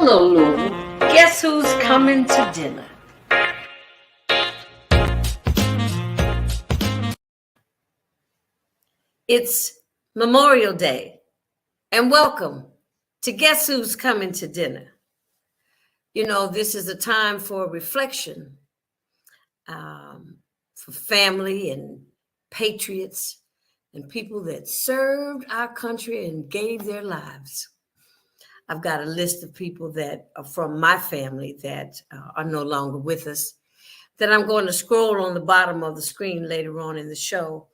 Hello, Louisville. Guess who's coming to dinner? It's Memorial Day, and welcome to Guess Who's Coming to Dinner. You know, this is a time for reflection, for family and patriots and people that served our country and gave their lives. I've got a list of people that are from my family that are no longer with us that I'm going to scroll on the bottom of the screen later on in the show.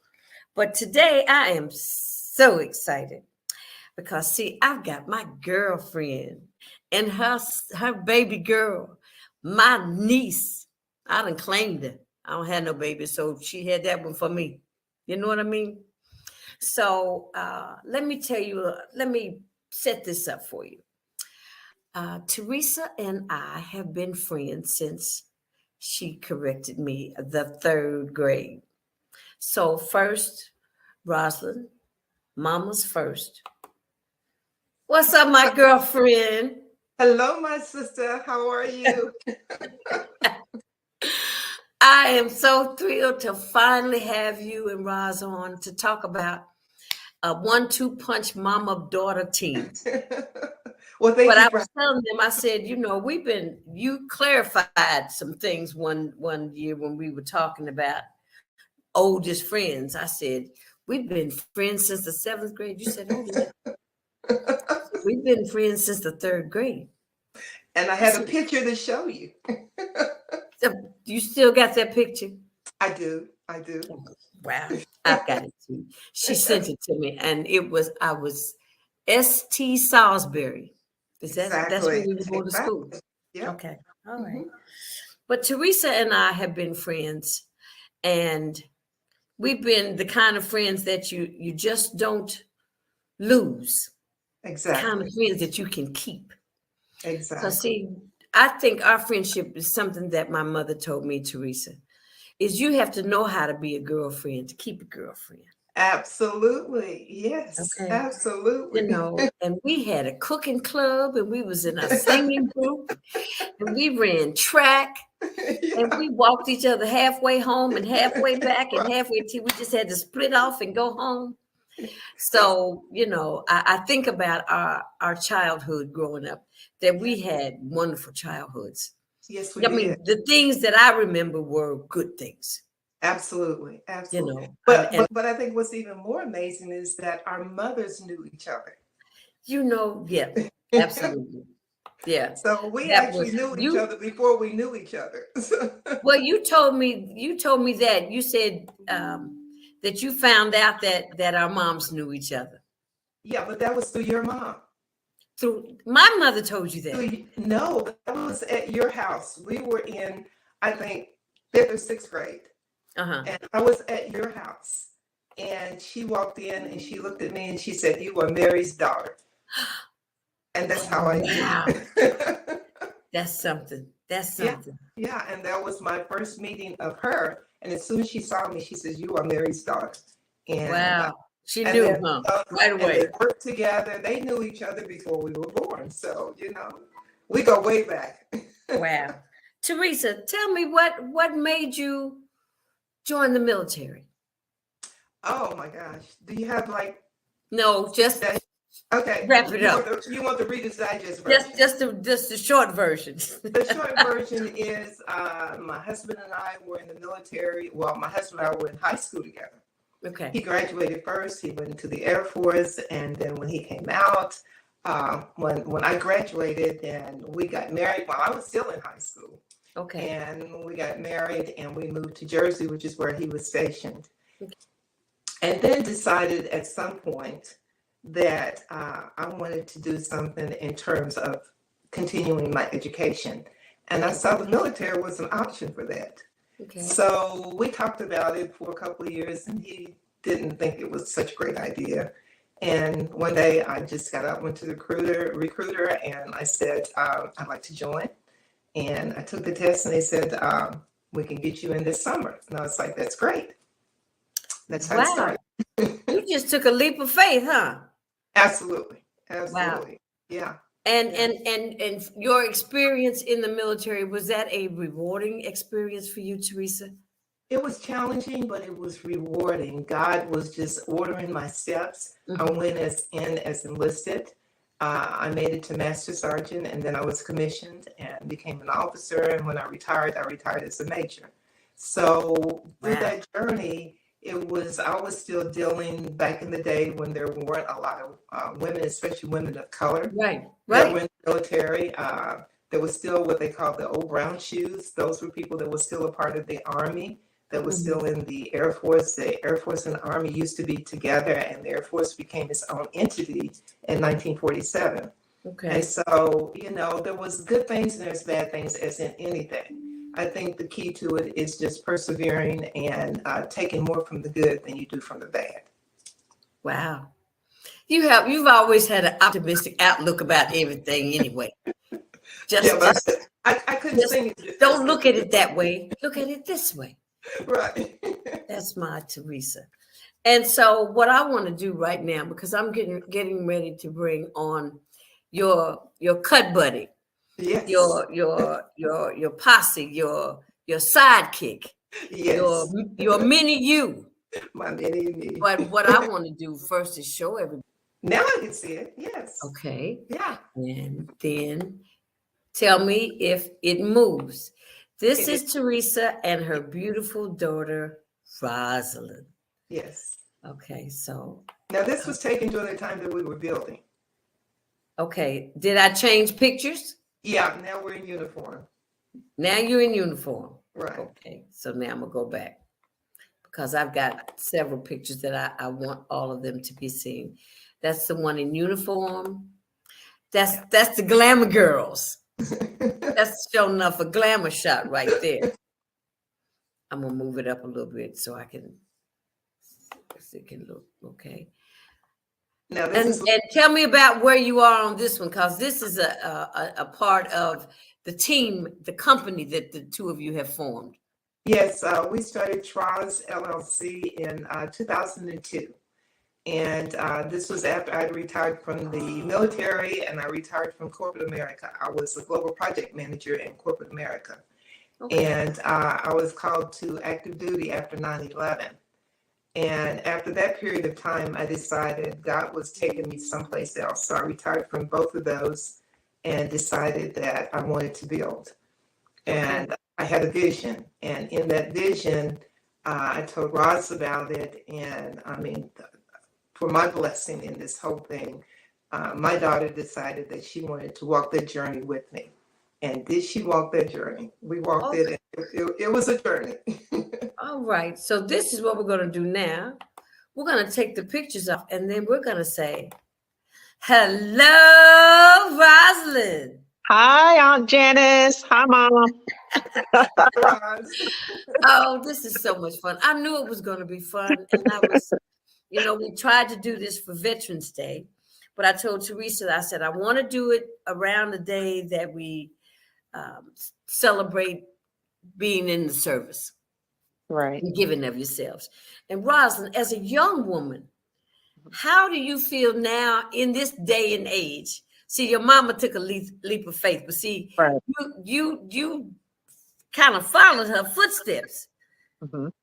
But today I am so excited because, see, I've got my girlfriend and her baby girl, my niece. I done claimed her. I don't have no baby, so she had that one for me. You know what I mean? So let me tell you, let me set this up for you. Teresa and I have been friends since she corrected me, the third grade. So first, Rosaline, mama's first. What's up, my girlfriend? Hello, my sister. How are you? I am so thrilled to finally have you and Roz on to talk about a 1-2 punch mama-daughter team. Well, thank But you I for was telling them, I said, you know, you clarified some things one year when we were talking about oldest friends. I said, we've been friends since the 7th grade. You said, oh, yeah. We've been friends since the 3rd grade. And I had a picture to show you. So you still got that picture? I do. Wow. I've got it too. She sent it to me, and I was St. Salisbury. That's where we would go to school? Yeah. Okay. All right. But Teresa and I have been friends, and we've been the kind of friends that you just don't lose. Exactly. The kind of friends that you can keep. Exactly. So see, I think our friendship is something that my mother told me, Teresa, is you have to know how to be a girlfriend to keep a girlfriend. Absolutely. Yes. Okay. Absolutely. You know, and we had a cooking club, and we was in a singing group, and we ran track, and we walked each other halfway home and halfway back and halfway till we just had to split off and go home. So, you know, I think about our childhood growing up, that we had wonderful childhoods. Yes, we I did. mean, the things that I remember were good things. Absolutely. Absolutely. You know, but I think what's even more amazing is that our mothers knew each other. You know, yeah, absolutely. Yeah. So we That actually was knew each you. other before we knew each other. Well, you told me that you said that you found out that our moms knew each other. Yeah, but that was through your mom. Through my mother told you that. No, that was at your house. We were in, I think, 5th or 6th grade. And I was at your house. And she walked in and she looked at me and she said, "You are Mary's daughter." And that's how I knew. That's something. That's something. Yeah, and that was my first meeting of her. And as soon as she saw me, she says, "You are Mary's daughter." And wow. She knew, right away. They worked together. They knew each other before we were born. So, you know, we go way back. Wow. Teresa, tell me what made you join the military? Oh my gosh. Do you have like no, just okay. Wrap it up. You want the Reader's Digest version? Just the short version. The short version is my husband and I were in the military. Well, my husband and I were in high school together. Okay. He graduated first. He went into the Air Force, and then when he came out, when I graduated, and we got married while I was still in high school. Okay. And we got married, and we moved to Jersey, which is where he was stationed. Okay. And then decided at some point that I wanted to do something in terms of continuing my education, and I saw the military was an option for that. Okay. So we talked about it for a couple of years, and he didn't think it was such a great idea. And one day I just got up, went to the recruiter, and I said, I'd like to join. And I took the test, and they said, we can get you in this summer. And I was like, that's great. That's how it started. You just took a leap of faith, huh? Absolutely. Absolutely. Wow. Yeah. And your experience in the military, was that a rewarding experience for you, Teresa? It was challenging, but it was rewarding. God was just ordering my steps. I went as enlisted. I made it to Master Sergeant, and then I was commissioned and became an officer. And when I retired as a major. So through that journey, I was still dealing back in the day when there weren't a lot of women, especially women of color, Right. that were in the military. There was still what they call the old brown shoes. Those were people that were still a part of the Army, that was still in the Air Force. The Air Force and the Army used to be together, and the Air Force became its own entity in 1947. Okay. And so, there was good things and there's bad things, as in anything. I think the key to it is just persevering and taking more from the good than you do from the bad. Wow. You've always had an optimistic outlook about everything anyway. I couldn't sing it. Don't look at it that way. Look at it this way. Right. That's my Teresa. And so what I want to do right now, because I'm getting ready to bring on your cut buddy, yes. your posse, your sidekick, yes. your mini you. My mini me. But what I want to do first is show everybody. Now I can see it. Yes. Okay. Yeah. And then tell me if it moves. This is Teresa and her beautiful daughter, Rosaline. Yes. Okay, so. Now this was taken during the time that we were building. Okay, did I change pictures? Yeah, now we're in uniform. Now you're in uniform. Right. Okay, so now I'm gonna go back because I've got several pictures that I want all of them to be seen. That's the one in uniform. That's the glamour girls. That's showing enough a glamour shot right there. I'm gonna move it up a little bit so it can look okay. Now and tell me about where you are on this one, because this is a part of the team, the company that the two of you have formed. Yes, we started TRAS LLC in 2002. And this was after I retired from the military and I retired from corporate America. I was a global project manager in corporate America. Okay. And I was called to active duty after 9/11. And after that period of time, I decided God was taking me someplace else. So I retired from both of those and decided that I wanted to build. And I had a vision. And in that vision, I told Roz about it. And I mean, for my blessing in this whole thing, my daughter decided that she wanted to walk the journey with me. And did she walk that journey? We walked it. It was a journey. All right. So this is what we're going to do now. We're going to take the pictures off, and then we're going to say, hello, Rosaline. Hi, Aunt Janice. Hi, Mom. Oh, this is so much fun. I knew it was going to be fun. And I was, we tried to do this for Veterans Day, but I told Teresa, I said, I want to do it around the day that we celebrate being in the service. Right. And giving of yourselves. And Rosaline, as a young woman, how do you feel now in this day and age? See, your mama took a leap of faith, but see, right. you kind of followed her footsteps because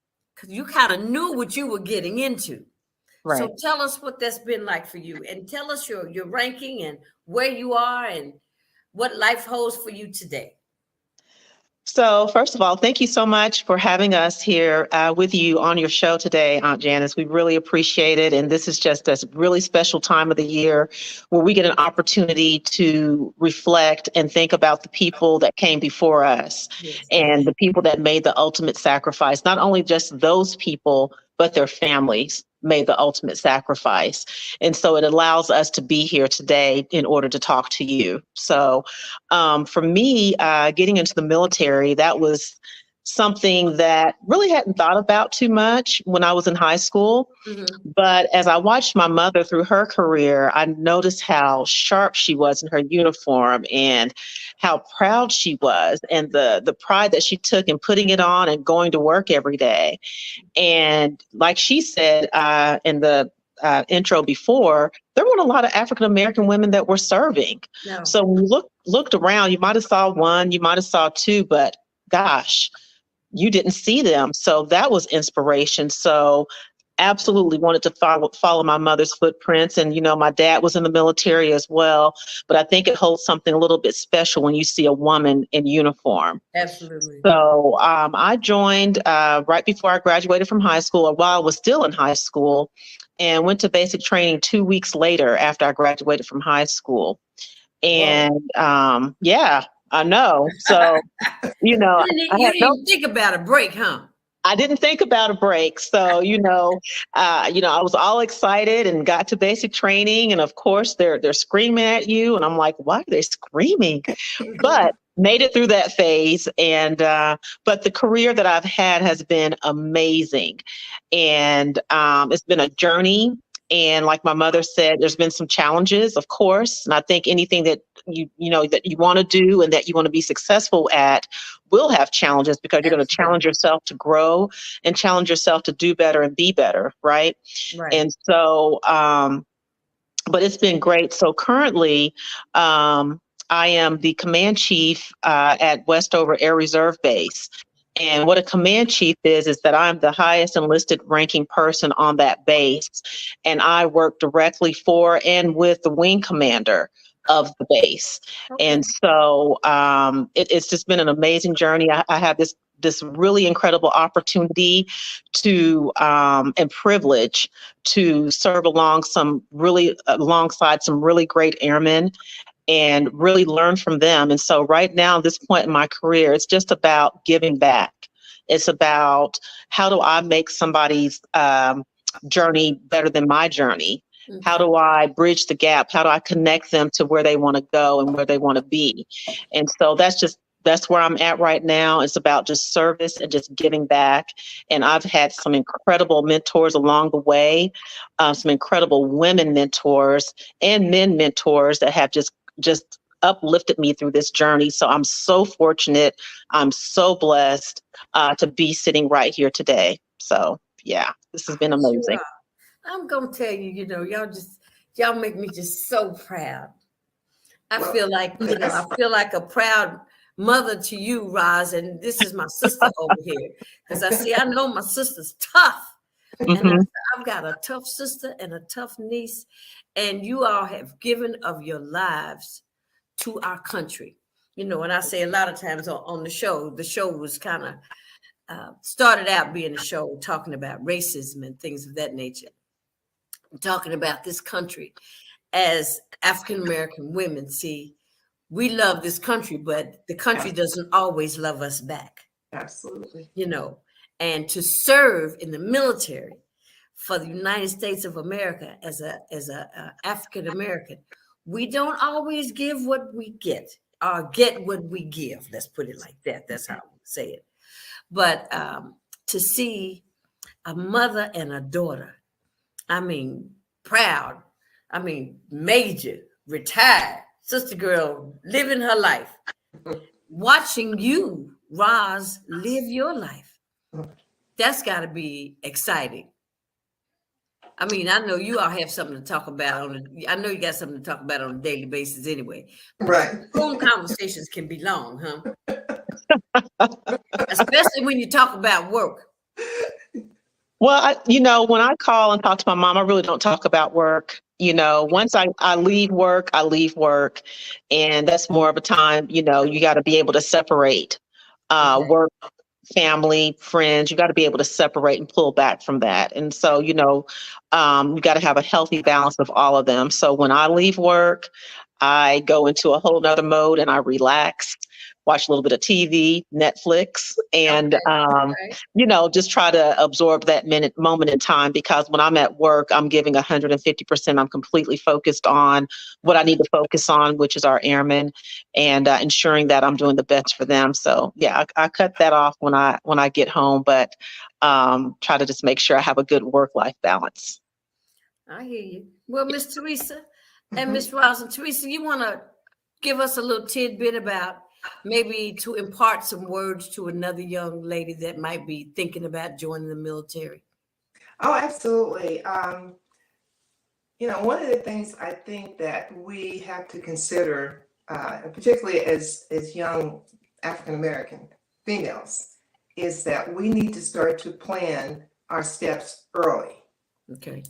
you kind of knew what you were getting into. Right. So tell us what that's been like for you, and tell us your ranking and where you are and what life holds for you today. So first of all, thank you so much for having us here with you on your show today, Aunt Janice. We really appreciate it. And this is just a really special time of the year where we get an opportunity to reflect and think about the people that came before us. Yes. And the people that made the ultimate sacrifice, not only just those people, but their families made the ultimate sacrifice. And so it allows us to be here today in order to talk to you. So for me, getting into the military, that was something that really hadn't thought about too much when I was in high school. Mm-hmm. But as I watched my mother through her career, I noticed how sharp she was in her uniform and how proud she was and the pride that she took in putting it on and going to work every day. And like she said, in the intro before, there weren't a lot of African American women that were serving. No. So when you looked around, you might have saw one, you might have saw two, but gosh, you didn't see them. So that was inspiration. So absolutely wanted to follow my mother's footprints. And, my dad was in the military as well. But I think it holds something a little bit special when you see a woman in uniform. Absolutely. So I joined right before I graduated from high school, or while I was still in high school, and went to basic training 2 weeks later after I graduated from high school. And yeah, I know. So, you I didn't even think about a break, huh? I didn't think about a break. So, I was all excited and got to basic training. And of course, they're screaming at you. And I'm like, why are they screaming? But made it through that phase. And but the career that I've had has been amazing. And it's been a journey. And like my mother said, there's been some challenges, of course. And I think anything that you want to do and that you want to be successful at will have challenges, because you're going to challenge yourself to grow and challenge yourself to do better and be better. Right. And so, but it's been great. So currently, I am the command chief at Westover Air Reserve Base. And what a command chief is that I'm the highest enlisted ranking person on that base. And I work directly for and with the wing commander of the base. Okay. And so it's just been an amazing journey. I have this really incredible opportunity to and privilege to serve alongside some really great airmen and really learn from them. And so right now, at this point in my career, it's just about giving back. It's about, how do I make somebody's journey better than my journey? Mm-hmm. How do I bridge the gap? How do I connect them to where they want to go and where they want to be? And so that's where I'm at right now. It's about just service and just giving back. And I've had some incredible mentors along the way, some incredible women mentors and men mentors that have just uplifted me through this journey. So I'm so fortunate. I'm so blessed to be sitting right here today. So yeah, this has been amazing. Sure. I'm going to tell you, y'all make me just so proud. I feel like a proud mother to you, Roz, and this is my sister over here. Because I know my sister's tough. Mm-hmm. And I've got a tough sister and a tough niece. And you all have given of your lives to our country. And I say a lot of times on the show was kind of started out being a show talking about racism and things of that nature. Talking about this country as African-American women. See, we love this country, but the country doesn't always love us back. Absolutely. And to serve in the military for the United States of America as a African American, we don't always give what we get or get what we give. Let's put it like that. That's how I would say it. But to see a mother and a daughter, proud, major, retired, sister girl, living her life, watching you, Roz, live your life. That's got to be exciting. I know you all have something to talk about I know you got something to talk about on a daily basis anyway. Right. Phone conversations can be long, huh? Especially when you talk about work. Well, when I call and talk to my mom, I really don't talk about work. Once I leave work, I leave work. And that's more of a time, you got to be able to separate work, family, friends. You got to be able to separate and pull back from that. And so, you got to have a healthy balance of all of them. So when I leave work, I go into a whole nother mode and I relax, watch a little bit of TV, Netflix, and, just try to absorb that moment in time, because when I'm at work, I'm giving 150%. I'm completely focused on what I need to focus on, which is our airmen, and ensuring that I'm doing the best for them. So yeah, I cut that off when I get home, but try to just make sure I have a good work-life balance. I hear you. Well, Miss Teresa and Miss Rosaline, Teresa, you want to give us a little tidbit about maybe to impart some words to another young lady that might be thinking about joining the military? Oh, absolutely. One of the things I think that we have to consider, particularly as young African American females, is that we need to start to plan our steps early. Okay.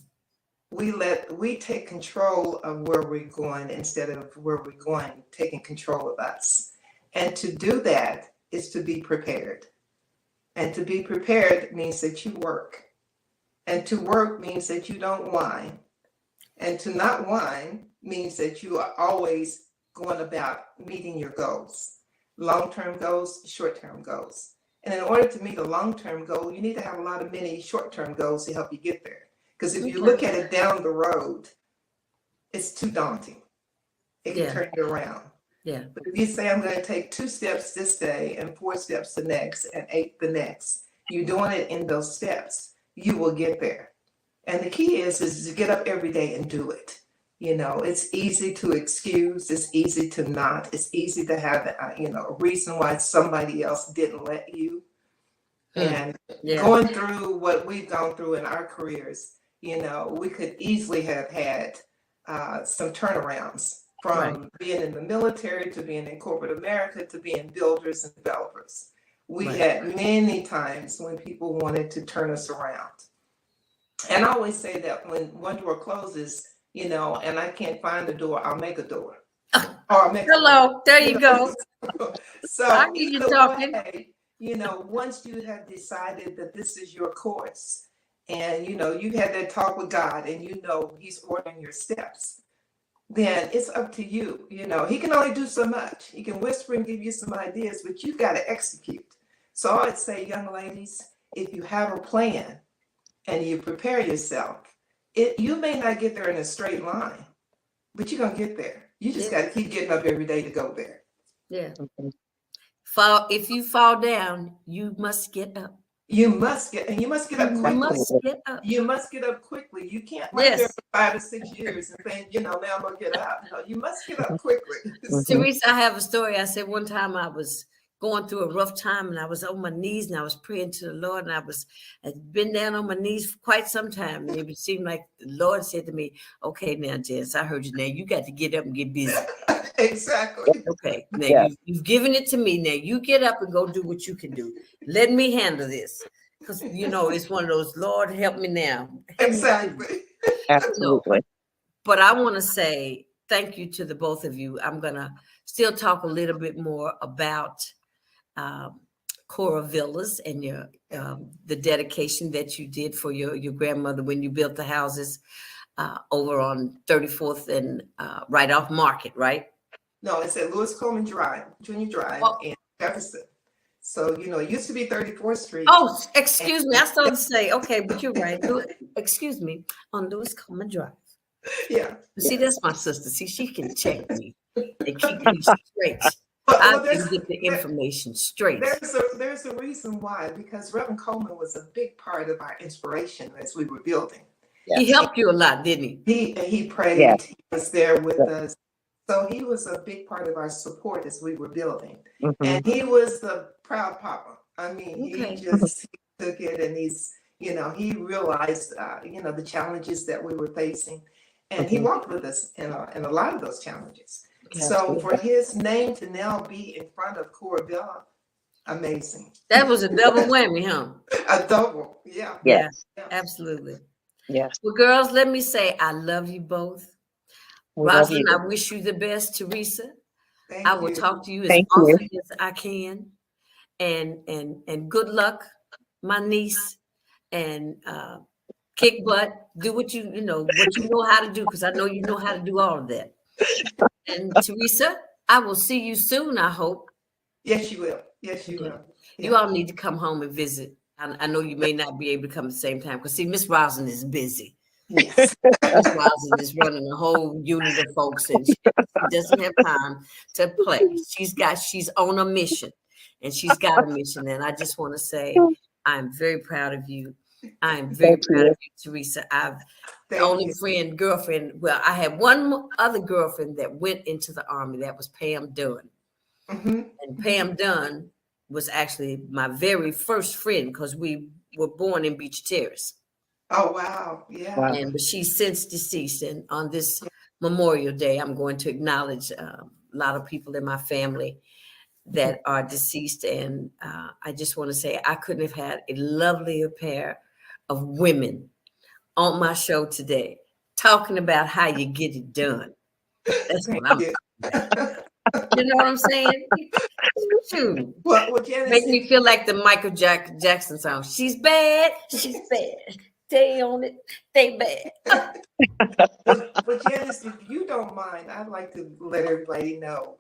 We take control of where we're going instead of where we're going taking control of us. And to do that is to be prepared. And to be prepared means that you work. And to work means that you don't whine. And to not whine means that you are always going about meeting your goals, long-term goals, short-term goals. And in order to meet a long-term goal, you need to have a lot of many short-term goals to help you get there. Because if you look at it down the road, it's too daunting. It can turn you around. Yeah. But if you say, I'm going to take 2 steps this day and 4 steps the next and 8 the next, you're doing it in those steps, you will get there. And the key is to get up every day and do it. It's easy to excuse. It's easy to not. It's easy to have, a reason why somebody else didn't let you. And going through what we've gone through in our careers, we could easily have had some turnarounds from being in the military to being in corporate America to being builders and developers. We had many times when people wanted to turn us around. And I always say that when one door closes, and I can't find a door, I'll make a door. Or I'll make there you go. So I need you talking. Way, once you have decided that this is your course, and you had that talk with God, and He's ordering your steps, then it's up to you. He can only do so much. He can whisper and give you some ideas, but you've got to execute. So I'd say, young ladies, if you have a plan and you prepare yourself, you may not get there in a straight line, but you're going to get there. You just got to keep getting up every day to go there. Yeah. If you fall down, you must get up. You must get up quickly. You must get up. You must get up quickly. You can't wait there for 5 or 6 years and think, now I'm going to get up. No, you must get up quickly. Teresa, I have a story. I said one time I was going through a rough time and I was on my knees and I was praying to the Lord, and I'd been down on my knees for quite some time. And it seemed like the Lord said to me, okay, now, Jess, I heard you now. You got to get up and get busy. Exactly. Okay. Now you've given it to me. Now you get up and go do what you can do. Let me handle this. Because, it's one of those, Lord, help me now. Exactly. Absolutely. But I want to say thank you to the both of you. I'm going to still talk a little bit more about Cora Villas and your the dedication that you did for your grandmother when you built the houses over on 34th and right off Market, right? No, it's at Lewis Coleman Drive, Junior Drive in Jefferson. So, it used to be 34th Street. Oh, excuse me. I started to say, okay, but you're right. Excuse me, on Lewis Coleman Drive. Yeah. See, that's my sister. See, she can check me and keep me straight. I can get the information straight. There's a reason why, because Reverend Coleman was a big part of our inspiration as we were building. Yes. He helped you a lot, didn't he? He prayed. Yes. He was there with us. So he was a big part of our support as we were building. Mm-hmm. And he was the proud papa. I mean, he just took it, and he realized, the challenges that we were facing. And he walked with us in a lot of those challenges. So for his name to now be in front of Cora Villa, amazing. That was a double whammy, huh? A double, yeah. Yes, absolutely. Yes. Well, girls, let me say I love you both. Rosaline, I wish you the best. Teresa, I will talk to you as often as I can. And good luck, my niece, and kick butt. Do what you know how to do, because I know you know how to do all of that. And Teresa, I will see you soon, I hope. Yes, you will. Yes, you will. Yeah. You all need to come home and visit. I know you may not be able to come at the same time, because see, Miss Rosaline is busy. Yes. Miss Rosaline is running a whole unit of folks, and she doesn't have time to play. She's on a mission, and she's got a mission. And I just want to say, I'm very proud of you. I am very proud of you, Teresa. Girlfriend. Well, I had one other girlfriend that went into the Army. That was Pam Dunn. Mm-hmm. And Pam Dunn was actually my very first friend, because we were born in Beach Terrace. Oh, wow. Yeah. Wow. And but she's since deceased. And on this Memorial Day, I'm going to acknowledge a lot of people in my family that are deceased. And I just want to say I couldn't have had a lovelier pair of women on my show today, talking about how you get it done. That's Thank what I'm you. talking about. You know what I'm saying? Shoot. Well, Janice, Make me feel like the Michael Jackson song. She's bad. She's bad. Stay on it. Stay bad. but Janice, if you don't mind, I'd like to let everybody know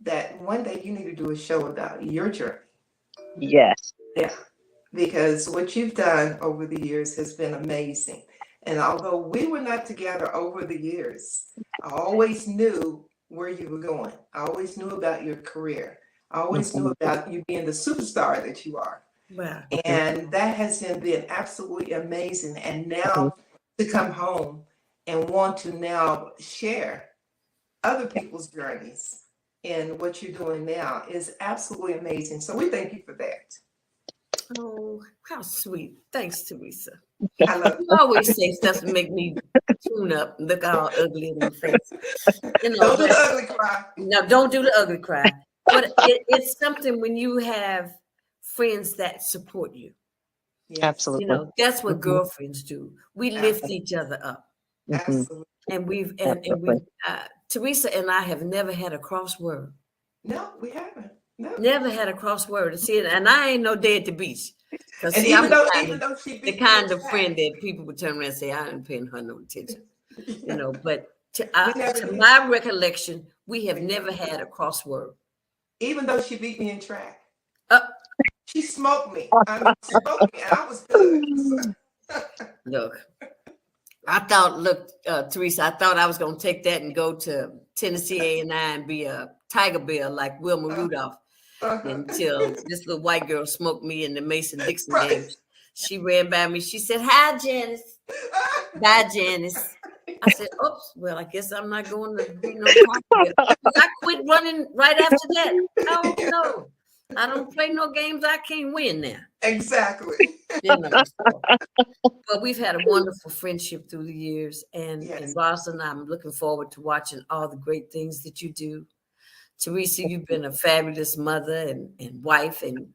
that one day you need to do a show about your journey. Yes. Yeah, because what you've done over the years has been amazing. And although we were not together over the years, I always knew where you were going. I always knew about your career. I always knew about you being the superstar that you are. Wow. And that has been absolutely amazing. And now to come home and want to now share other people's journeys and what you're doing now is absolutely amazing. So we thank you for that. Oh, how sweet. Thanks, Teresa. I love You always say stuff to make me tune up and look all ugly in the face. You know, Don't do the but ugly cry. no, don't do the ugly cry. But it's something when you have friends that support you. Yes, Absolutely. You know, that's what Mhm. girlfriends do. We lift each other up. Mhm. absolutely. And we've Absolutely. Teresa and I have never had a crossword. No, we haven't. No. Never had a crossword to see it. And I ain't no day at the beach. Because And see, I'm even though she the beat me kind in of friend track, that people would turn around and say, I ain't paying her no attention. You know, but we never to did. my recollection, we have never had a crossword. Even though she beat me in track, Uh, she smoked me. I mean, smoked me, and I was good. look, look, Teresa, I thought I was going to take that and go to Tennessee A&I and be a Tiger Bear like Wilma Rudolph. Until this little white girl smoked me in the Mason-Dixon Right. game. She ran by me. She said, hi, Janice. Bye, Janice. I said, oops, well, I guess I'm not going to be no cocktail. I quit running right after that. Oh, no. I don't play no games I can't win now. Exactly. You know, so. But we've had a wonderful friendship through the years. And Yes. Rosaline, I'm looking forward to watching all the great things that you do. Teresa, you've been a fabulous mother and wife. And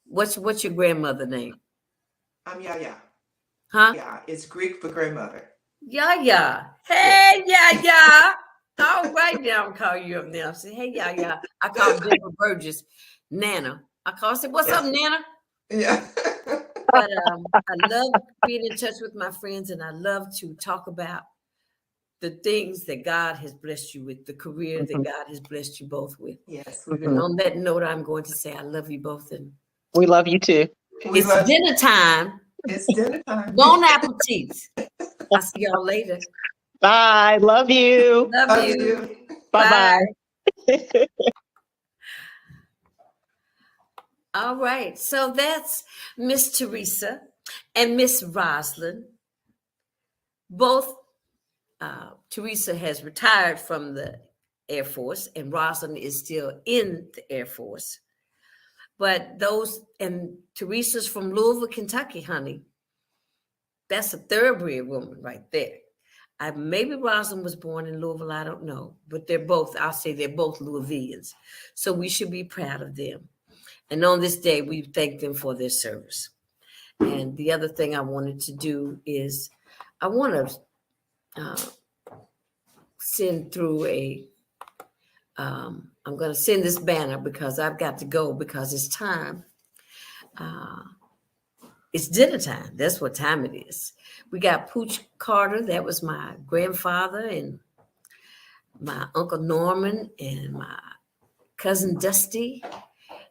what's your grandmother name? I'm Yaya. Huh? Yeah, it's Greek for grandmother. Yaya. Hey, Yaya. All right, now I'm calling you up now. I say, hey, Yaya. I call Deborah Burgess Nana. I said, what's up, Nana? Yeah. But I love being in touch with my friends, and I love to talk about the things that God has blessed you with, the career that God has blessed you both with. Yes. And on that note, I'm going to say I love you both. And We love you too. We it's love you. dinner time. It's dinner time. Bon appetit. I'll see y'all later. Bye. Love you. Love Love you. you. Bye-bye. All right. So that's Miss Teresa and Miss Rosaline. Both Teresa has retired from the Air Force and Rosaline is still in the Air Force. But and Teresa's from Louisville, Kentucky, honey. That's a thoroughbred woman right there. Maybe Rosaline was born in Louisville, I don't know. But I'll say they're both Louisvillians. So we should be proud of them. And on this day, we thank them for their service. And the other thing I wanted to do is I want to send through I'm going to send this banner because I've got to go because it's time. It's dinner time. That's what time it is. We got Pooch Carter. That was my grandfather and my Uncle Norman and my cousin Dusty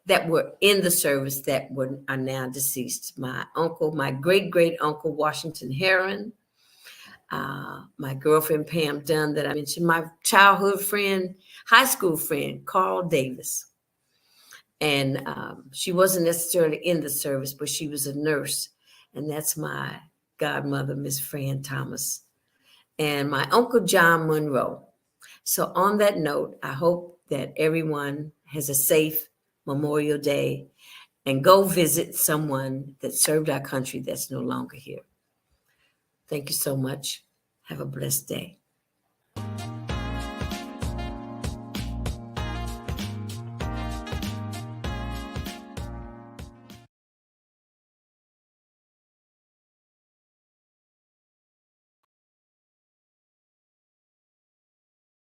that were in the service that are now deceased. My uncle, my great uncle Washington Heron, my girlfriend Pam Dunn that I mentioned, my childhood friend, high school friend Carl Davis, and she wasn't necessarily in the service, but she was a nurse, and that's my godmother, Miss Fran Thomas, and my uncle John Monroe. So on that note, I hope that everyone has a safe Memorial Day and go visit someone that served our country that's no longer here. Thank you so much. Have a blessed day.